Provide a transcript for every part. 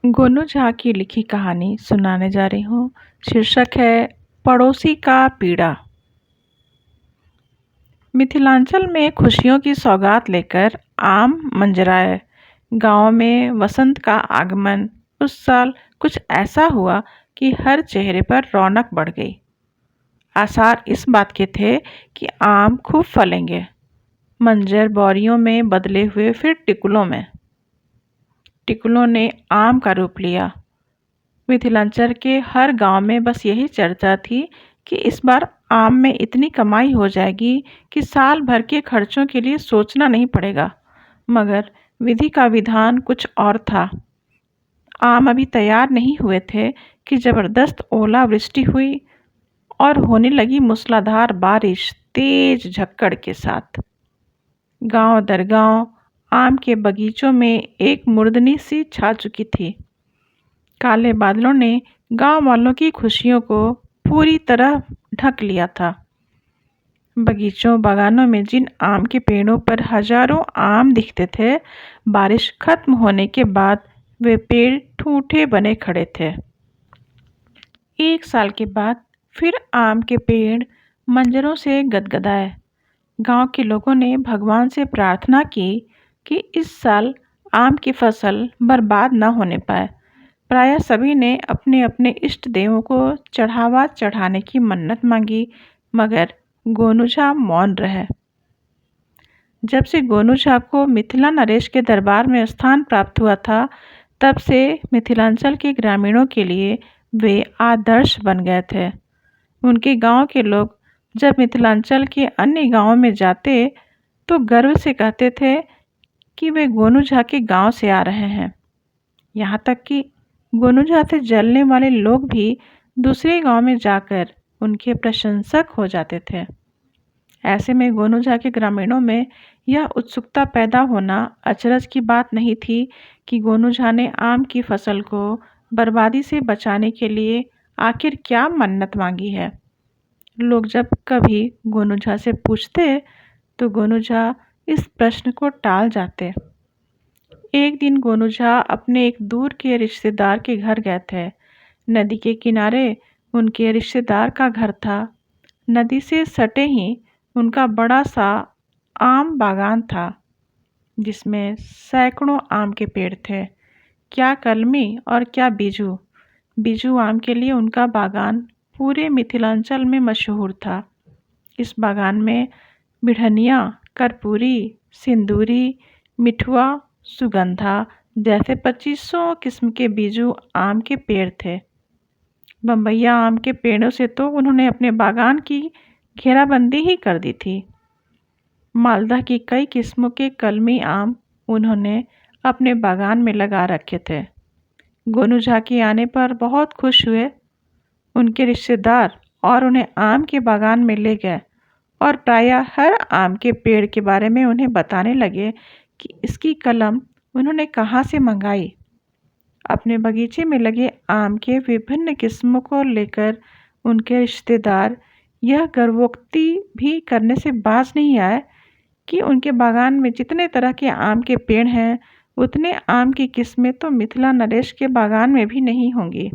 गोनू झा की लिखी कहानी सुनाने जा रही हूँ। शीर्षक है पड़ोसी का पीड़ा। मिथिलांचल में खुशियों की सौगात लेकर आम मंजराए। गांव में वसंत का आगमन उस साल कुछ ऐसा हुआ कि हर चेहरे पर रौनक बढ़ गई। आसार इस बात के थे कि आम खूब फलेंगे। मंजर बोरियों में बदले हुए फिर टिकुलों में। टिकुलों ने आम का रूप लिया। मिथिलांचल के हर गांव में बस यही चर्चा थी कि इस बार आम में इतनी कमाई हो जाएगी कि साल भर के खर्चों के लिए सोचना नहीं पड़ेगा। मगर विधि का विधान कुछ और था। आम अभी तैयार नहीं हुए थे कि जबरदस्त ओलावृष्टि हुई और होने लगी मूसलाधार बारिश तेज झक्कड़ के साथ। गांव दर गांव आम के बगीचों में एक मुर्दनी सी छा चुकी थी। काले बादलों ने गांव वालों की खुशियों को पूरी तरह ढक लिया था। बगीचों बागानों में जिन आम के पेड़ों पर हजारों आम दिखते थे, बारिश खत्म होने के बाद वे पेड़ ठूठे बने खड़े थे। एक साल के बाद फिर आम के पेड़ मंजरों से गदगदाए। गांव के लोगों ने भगवान से प्रार्थना की कि इस साल आम की फसल बर्बाद न होने पाए। प्रायः सभी ने अपने अपने इष्ट देवों को चढ़ावा चढ़ाने की मन्नत मांगी, मगर गोनू झा मौन रहे। जब से गोनू झा को मिथिला नरेश के दरबार में स्थान प्राप्त हुआ था, तब से मिथिलांचल के ग्रामीणों के लिए वे आदर्श बन गए थे। उनके गांव के लोग जब मिथिलांचल के अन्य गांवों में जाते तो गर्व से कहते थे कि वे गोनू झा के गांव से आ रहे हैं। यहाँ तक कि गोनू झा से जलने वाले लोग भी दूसरे गांव में जाकर उनके प्रशंसक हो जाते थे। ऐसे में गोनू झा के ग्रामीणों में यह उत्सुकता पैदा होना अचरज की बात नहीं थी कि गोनू झा ने आम की फसल को बर्बादी से बचाने के लिए आखिर क्या मन्नत मांगी है। लोग जब कभी गोनू झा से पूछते तो गोनू झा इस प्रश्न को टाल जाते। एक दिन गोनू झा अपने एक दूर के रिश्तेदार के घर गए थे। नदी के किनारे उनके रिश्तेदार का घर था। नदी से सटे ही उनका बड़ा सा आम बागान था, जिसमें सैकड़ों आम के पेड़ थे। क्या कलमी और क्या बीजू। बीजू आम के लिए उनका बागान पूरे मिथिलांचल में मशहूर था। इस बागान में बिढ़निया, कर्पूरी, सिंदूरी, मिठुआ, सुगंधा जैसे 2500 किस्म के बीजू आम के पेड़ थे। बम्बैया आम के पेड़ों से तो उन्होंने अपने बागान की घेराबंदी ही कर दी थी। मालदा की कई किस्मों के कलमी आम उन्होंने अपने बागान में लगा रखे थे। गोनू झा के आने पर बहुत खुश हुए उनके रिश्तेदार और उन्हें आम के बागान में ले गए और प्रायः हर आम के पेड़ के बारे में उन्हें बताने लगे कि इसकी कलम उन्होंने कहाँ से मंगाई। अपने बगीचे में लगे आम के विभिन्न किस्मों को लेकर उनके रिश्तेदार यह गर्वोक्ति भी करने से बाज नहीं आए कि उनके बागान में जितने तरह के आम के पेड़ हैं, उतने आम की किस्में तो मिथिला नरेश के बागान में भी नहीं होंगी।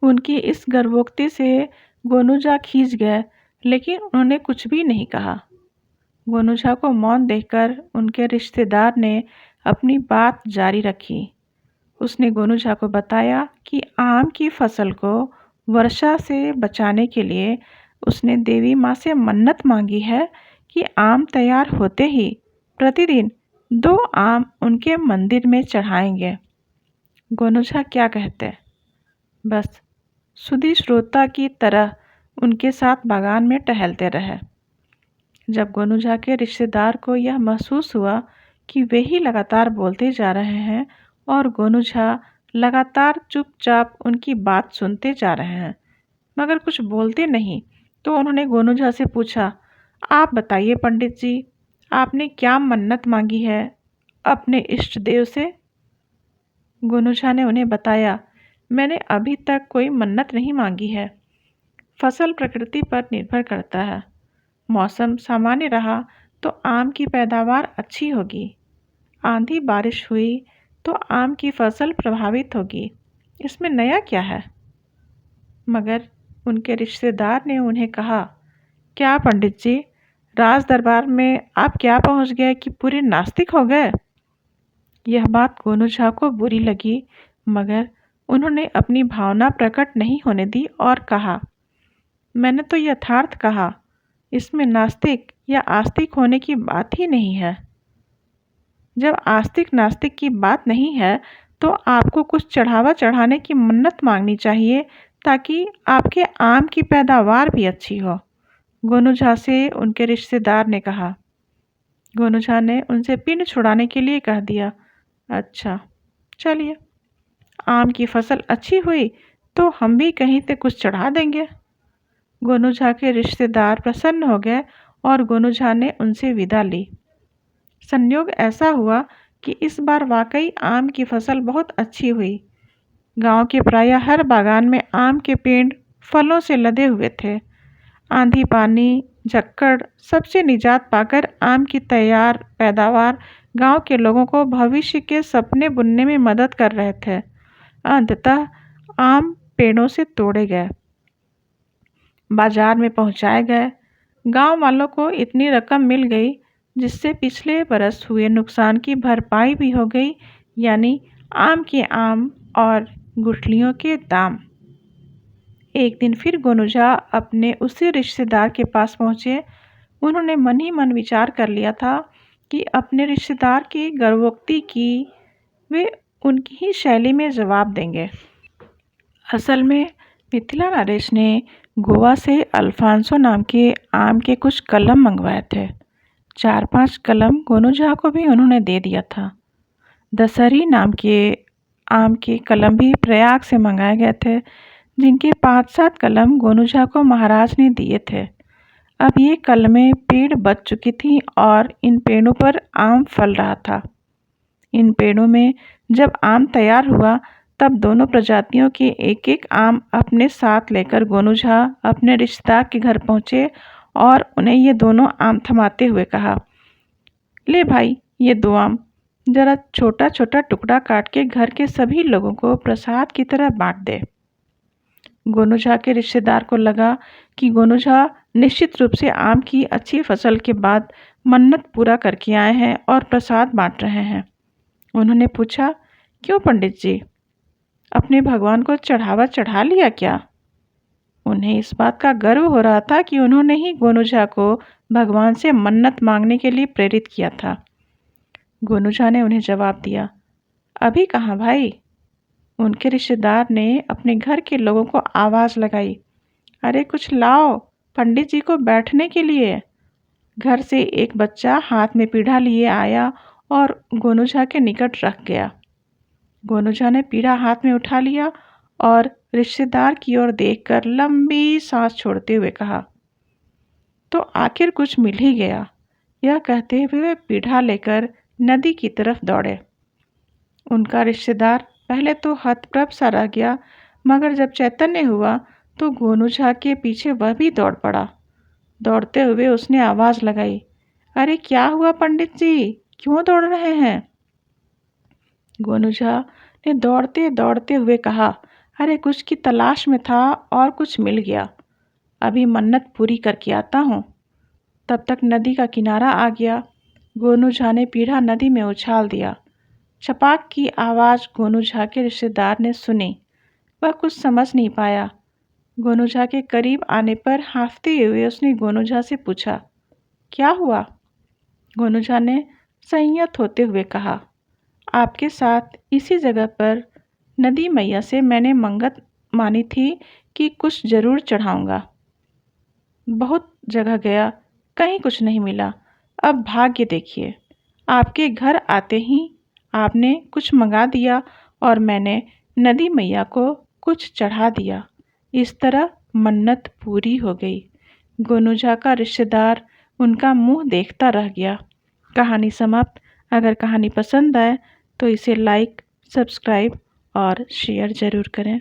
उनकी इस गर्वोक्ति से गोनू झा खींच गए, लेकिन उन्होंने कुछ भी नहीं कहा। गोनू झा को मौन देखकर उनके रिश्तेदार ने अपनी बात जारी रखी। उसने गोनू झा को बताया कि आम की फसल को वर्षा से बचाने के लिए उसने देवी माँ से मन्नत मांगी है कि आम तैयार होते ही प्रतिदिन 2 आम उनके मंदिर में चढ़ाएंगे। गोनू झा क्या कहते, बस सुधी श्रोता की तरह उनके साथ बागान में टहलते रहे। जब गोनू झा के रिश्तेदार को यह महसूस हुआ कि वे ही लगातार बोलते जा रहे हैं और गोनू झा लगातार चुपचाप उनकी बात सुनते जा रहे हैं मगर कुछ बोलते नहीं, तो उन्होंने गोनू झा से पूछा, आप बताइए पंडित जी, आपने क्या मन्नत मांगी है अपने इष्ट देव से। गोनू झा ने उन्हें बताया, मैंने अभी तक कोई मन्नत नहीं मांगी है। फसल प्रकृति पर निर्भर करता है। मौसम सामान्य रहा तो आम की पैदावार अच्छी होगी। आंधी बारिश हुई तो आम की फसल प्रभावित होगी, इसमें नया क्या है? मगर उनके रिश्तेदार ने उन्हें कहा, क्या पंडित जी, राज दरबार में आप क्या पहुंच गए कि पूरे नास्तिक हो गए? यह बात गोनू झा को बुरी लगी, मगर उन्होंने अपनी भावना प्रकट नहीं होने दी और कहा, मैंने तो यथार्थ कहा, इसमें नास्तिक या आस्तिक होने की बात ही नहीं है। जब आस्तिक नास्तिक की बात नहीं है तो आपको कुछ चढ़ावा चढ़ाने की मन्नत मांगनी चाहिए ताकि आपके आम की पैदावार भी अच्छी हो, गोनू झा से उनके रिश्तेदार ने कहा। गोनू झा ने उनसे पिंड छुड़ाने के लिए कह दिया, अच्छा चलिए, आम की फसल अच्छी हुई तो हम भी कहीं से कुछ चढ़ा देंगे। गोनू झा के रिश्तेदार प्रसन्न हो गए और गोनू झा ने उनसे विदा ली। संयोग ऐसा हुआ कि इस बार वाकई आम की फसल बहुत अच्छी हुई। गांव के प्रायः हर बागान में आम के पेड़ फलों से लदे हुए थे। आंधी पानी झक्कड़ सबसे निजात पाकर आम की तैयार पैदावार गांव के लोगों को भविष्य के सपने बुनने में मदद कर रहे थे। अंततः आम पेड़ों से तोड़े गए, बाजार में पहुंचाए गए। गांव वालों को इतनी रकम मिल गई जिससे पिछले बरस हुए नुकसान की भरपाई भी हो गई, यानी आम के आम और गुठलियों के दाम। एक दिन फिर गोनू झा अपने उसी रिश्तेदार के पास पहुंचे। उन्होंने मन ही मन विचार कर लिया था कि अपने रिश्तेदार की गर्भोक्ति की वे उनकी ही शैली में जवाब देंगे। असल में मिथिला नरेश ने गोवा से अल्फांसो नाम के आम के कुछ कलम मंगवाए थे। 4-5 कलम गोनू झा को भी उन्होंने दे दिया था। दशहरी नाम के आम के कलम भी प्रयाग से मंगाए गए थे, जिनके 5-7 कलम गोनू झा को महाराज ने दिए थे। अब ये कलमें पेड़ बच चुकी थीं और इन पेड़ों पर आम फल रहा था। इन पेड़ों में जब आम तैयार हुआ तब दोनों प्रजातियों के एक एक आम अपने साथ लेकर गोनू झा अपने रिश्तेदार के घर पहुँचे और उन्हें ये दोनों आम थमाते हुए कहा, ले भाई, ये 2 आम जरा छोटा छोटा टुकड़ा काट के घर के सभी लोगों को प्रसाद की तरह बांट दे। गोनू झा के रिश्तेदार को लगा कि गोनू झा निश्चित रूप से आम की अच्छी फसल के बाद मन्नत पूरा करके आए हैं और प्रसाद बांट रहे हैं। उन्होंने पूछा, क्यों पंडित जी, अपने भगवान को चढ़ावा चढ़ा लिया क्या? उन्हें इस बात का गर्व हो रहा था कि उन्होंने ही गोनू झा को भगवान से मन्नत मांगने के लिए प्रेरित किया था। गोनू झा ने उन्हें जवाब दिया, अभी कहाँ भाई? उनके रिश्तेदार ने अपने घर के लोगों को आवाज़ लगाई, अरे कुछ लाओ पंडित जी को बैठने के लिए। घर से एक बच्चा हाथ में पीढ़ा लिए आया और गोनू झा के निकट रख गया। गोनू झा ने पीढ़ा हाथ में उठा लिया और रिश्तेदार की ओर देखकर लंबी सांस छोड़ते हुए कहा, तो आखिर कुछ मिल ही गया। यह कहते हुए वे पीढ़ा लेकर नदी की तरफ दौड़े। उनका रिश्तेदार पहले तो हतप्रभ सा रह गया, मगर जब चैतन्य हुआ तो गोनू झा के पीछे वह भी दौड़ पड़ा। दौड़ते हुए उसने आवाज़ लगाई, अरे क्या हुआ पंडित जी, क्यों दौड़ रहे हैं? गोनू झा ने दौड़ते दौड़ते हुए कहा, अरे कुछ की तलाश में था और कुछ मिल गया, अभी मन्नत पूरी करके आता हूँ। तब तक नदी का किनारा आ गया। गोनू झा ने पीढ़ा नदी में उछाल दिया। छपाक की आवाज़ गोनू झा के रिश्तेदार ने सुनी। वह कुछ समझ नहीं पाया। गोनू झा के करीब आने पर हाँफते हुए उसने गोनू झा से पूछा, क्या हुआ? गोनू झा ने संयत होते हुए कहा, आपके साथ इसी जगह पर नदी मैया से मैंने मंगत मानी थी कि कुछ जरूर चढ़ाऊंगा। बहुत जगह गया, कहीं कुछ नहीं मिला। अब भाग्य देखिए, आपके घर आते ही आपने कुछ मंगा दिया और मैंने नदी मैया को कुछ चढ़ा दिया। इस तरह मन्नत पूरी हो गई। गोनू झा का रिश्तेदार उनका मुंह देखता रह गया। कहानी समाप्त। अगर कहानी पसंद आए तो इसे लाइक, सब्सक्राइब और शेयर ज़रूर करें।